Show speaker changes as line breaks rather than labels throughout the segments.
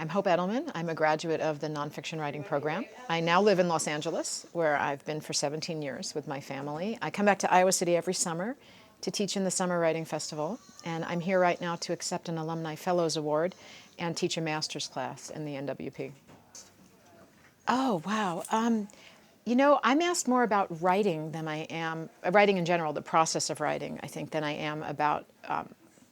I'm Hope Edelman. I'm a graduate of the nonfiction writing program. I now live in Los Angeles, where I've been for 17 years with my family. I come back to Iowa City every summer to teach in the Summer Writing Festival, and I'm here right now to accept an Alumni Fellows Award and teach a master's class in the NWP. Oh, wow. I'm asked more about writing than I am, writing in general, the process of writing, I think, than I am about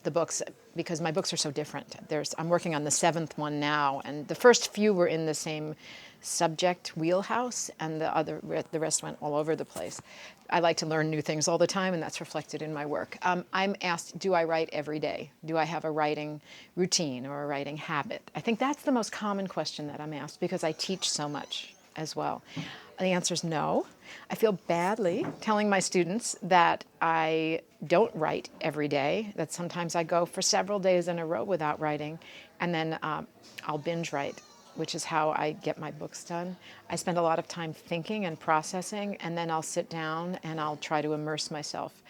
the books, because my books are so different. I'm working on the 7th one now, and the first few were in the same subject wheelhouse, and the rest went all over the place. I like to learn new things all the time, and that's reflected in my work. I'm asked, do I write every day? Do I have a writing routine or a writing habit? I think that's the most common question that I'm asked, because I teach so much as well. The answer is no. I feel badly telling my students that I don't write every day, that sometimes I go for several days in a row without writing, and then I'll binge write, which is how I get my books done. I spend a lot of time thinking and processing, and then I'll sit down and I'll try to immerse myself.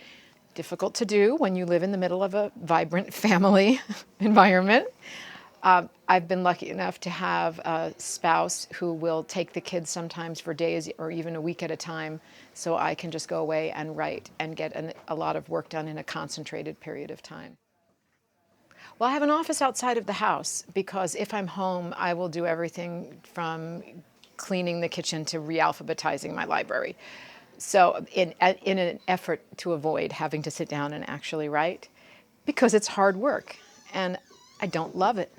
Difficult to do when you live in the middle of a vibrant family environment. I've been lucky enough to have a spouse who will take the kids sometimes for days or even a week at a time, so I can just go away and write and get a lot of work done in a concentrated period of time. Well, I have an office outside of the house, because if I'm home, I will do everything from cleaning the kitchen to re-alphabetizing my library. So in an effort to avoid having to sit down and actually write, because it's hard work and I don't love it.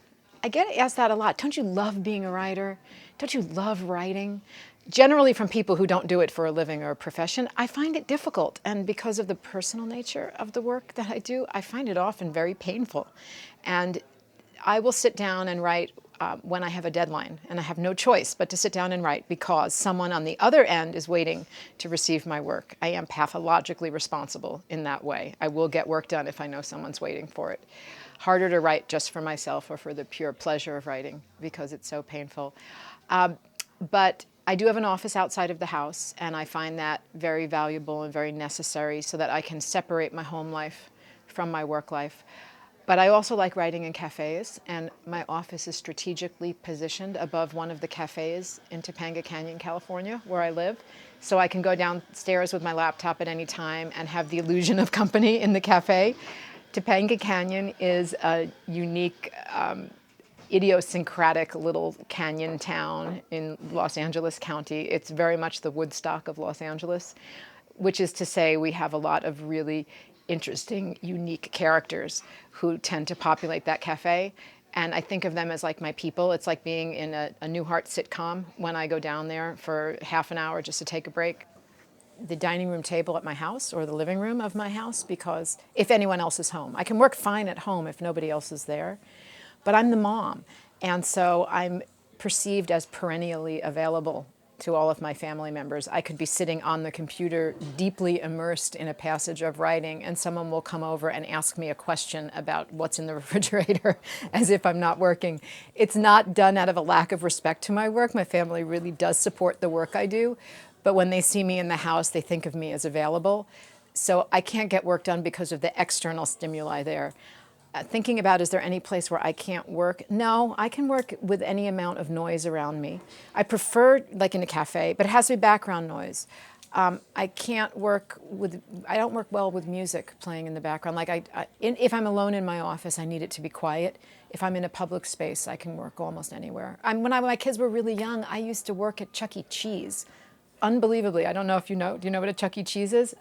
I get asked that a lot. Don't you love being a writer? Don't you love writing? Generally from people who don't do it for a living or a profession, I find it difficult. And because of the personal nature of the work that I do, I find it often very painful. And I will sit down and write when I have a deadline, and I have no choice but to sit down and write, because someone on the other end is waiting to receive my work. I am pathologically responsible in that way. I will get work done if I know someone's waiting for it. Harder to write just for myself or for the pure pleasure of writing, because it's so painful. But I do have an office outside of the house, and I find that very valuable and very necessary so that I can separate my home life from my work life. But I also like writing in cafes, and my office is strategically positioned above one of the cafes in Topanga Canyon, California, where I live. So I can go downstairs with my laptop at any time and have the illusion of company in the cafe. Topanga Canyon is a unique, idiosyncratic little canyon town in Los Angeles County. It's very much the Woodstock of Los Angeles, which is to say we have a lot of really interesting, unique characters who tend to populate that cafe. And I think of them as like my people. It's like being in a Newhart sitcom when I go down there for half an hour just to take a break. The dining room table at my house, or the living room of my house, because if anyone else is home. I can work fine at home if nobody else is there, but I'm the mom, and so I'm perceived as perennially available to all of my family members. I could be sitting on the computer deeply immersed in a passage of writing, and someone will come over and ask me a question about what's in the refrigerator as if I'm not working. It's not done out of a lack of respect to my work. My family really does support the work I do. But when they see me in the house, they think of me as available. So I can't get work done because of the external stimuli there. Thinking about, is there any place where I can't work? No, I can work with any amount of noise around me. I prefer, like in a cafe, but it has to be background noise. I don't work well with music playing in the background. If I'm alone in my office, I need it to be quiet. If I'm in a public space, I can work almost anywhere. When my kids were really young, I used to work at Chuck E. Cheese. Unbelievably, I don't know if you know. Do you know what a Chuck E. Cheese is?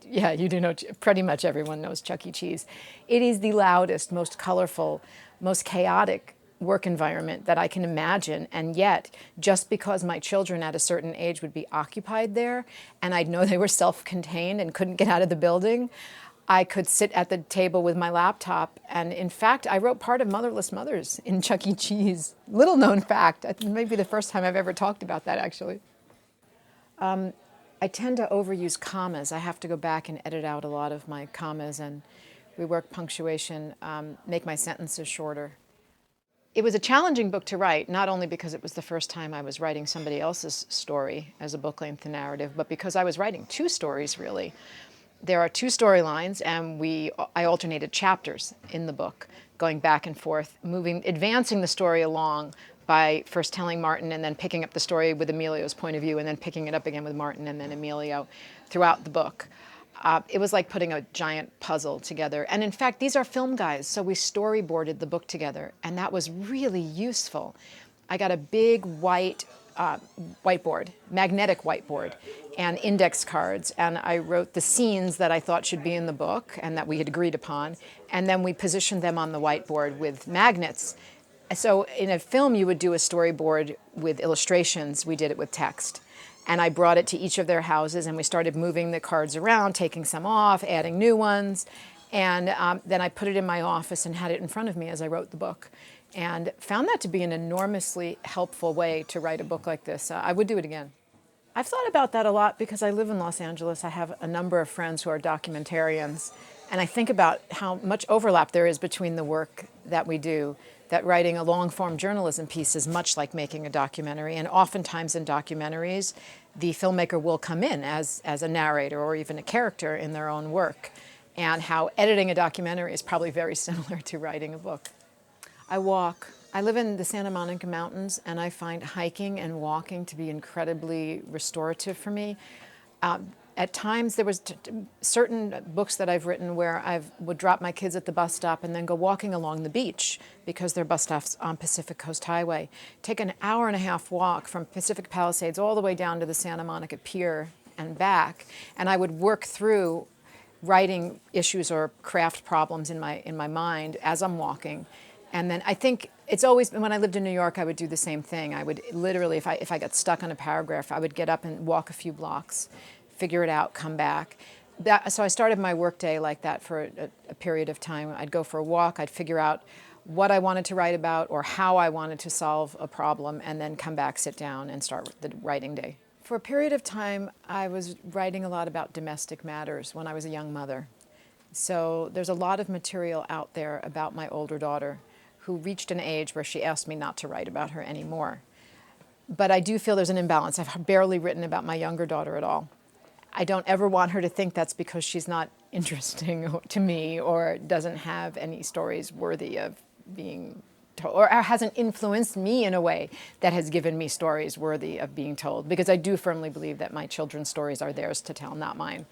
Yeah, you do know. Pretty much everyone knows Chuck E. Cheese. It is the loudest, most colorful, most chaotic work environment that I can imagine. And yet, just because my children at a certain age would be occupied there, and I'd know they were self-contained and couldn't get out of the building, I could sit at the table with my laptop. And in fact, I wrote part of Motherless Mothers in Chuck E. Cheese. Little known fact. Maybe the first time I've ever talked about that, actually. I tend to overuse commas. I have to go back and edit out a lot of my commas and rework punctuation, make my sentences shorter. It was a challenging book to write, not only because it was the first time I was writing somebody else's story as a book-length narrative, but because I was writing two stories, really. There are two storylines, and I alternated chapters in the book, going back and forth, advancing the story along by first telling Martin and then picking up the story with Emilio's point of view and then picking it up again with Martin and then Emilio throughout the book. It was like putting a giant puzzle together. And in fact, these are film guys, so we storyboarded the book together, and that was really useful. I got a big white whiteboard, magnetic whiteboard, and index cards, and I wrote the scenes that I thought should be in the book and that we had agreed upon, and then we positioned them on the whiteboard with magnets. So in a film, you would do a storyboard with illustrations. We did it with text. And I brought it to each of their houses, and we started moving the cards around, taking some off, adding new ones. And then I put it in my office and had it in front of me as I wrote the book. And found that to be an enormously helpful way to write a book like this. I would do it again. I've thought about that a lot because I live in Los Angeles. I have a number of friends who are documentarians. And I think about how much overlap there is between the work that we do, that writing a long-form journalism piece is much like making a documentary. And oftentimes in documentaries, the filmmaker will come in as a narrator or even a character in their own work. And how editing a documentary is probably very similar to writing a book. I walk. I live in the Santa Monica Mountains, and I find hiking and walking to be incredibly restorative for me. At times, there was certain books that I've written where I would drop my kids at the bus stop and then go walking along the beach because their bus stop's on Pacific Coast Highway. Take an hour-and-a-half walk from Pacific Palisades all the way down to the Santa Monica Pier and back, and I would work through writing issues or craft problems in my mind as I'm walking. And then I think it's always been, when I lived in New York, I would do the same thing. I would literally, if I got stuck on a paragraph, I would get up and walk a few blocks, figure it out, come back. So I started my workday like that for a period of time. I'd go for a walk, I'd figure out what I wanted to write about or how I wanted to solve a problem, and then come back, sit down, and start the writing day. For a period of time, I was writing a lot about domestic matters when I was a young mother. So there's a lot of material out there about my older daughter, who reached an age where she asked me not to write about her anymore. But I do feel there's an imbalance. I've barely written about my younger daughter at all. I don't ever want her to think that's because she's not interesting to me or doesn't have any stories worthy of being told, or hasn't influenced me in a way that has given me stories worthy of being told, because I do firmly believe that my children's stories are theirs to tell, not mine.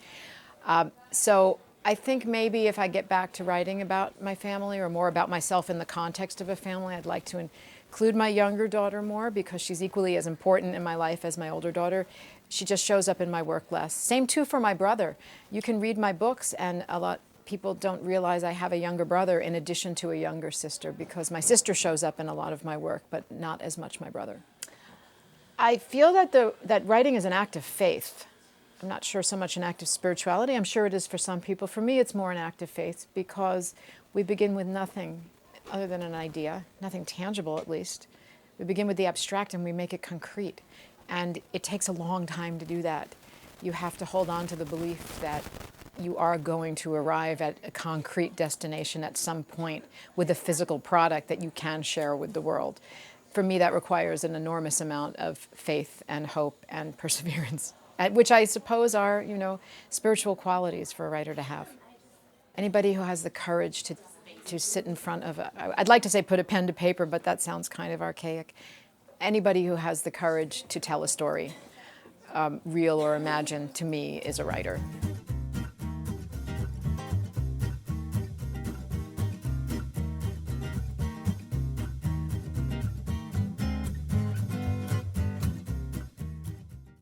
So I think maybe if I get back to writing about my family or more about myself in the context of a family, I'd like to include my younger daughter more because she's equally as important in my life as my older daughter. She just shows up in my work less. Same too for my brother. You can read my books and a lot of people don't realize I have a younger brother in addition to a younger sister, because my sister shows up in a lot of my work, but not as much my brother. I feel that writing is an act of faith. I'm not sure so much an act of spirituality. I'm sure it is for some people. For me, it's more an act of faith because we begin with nothing other than an idea, nothing tangible at least. We begin with the abstract and we make it concrete. And it takes a long time to do that. You have to hold on to the belief that you are going to arrive at a concrete destination at some point with a physical product that you can share with the world. For me, that requires an enormous amount of faith and hope and perseverance, which I suppose are, spiritual qualities for a writer to have. Anybody who has the courage to sit in front of I'd like to say put a pen to paper, but that sounds kind of archaic. Anybody who has the courage to tell a story, real or imagined, to me is a writer.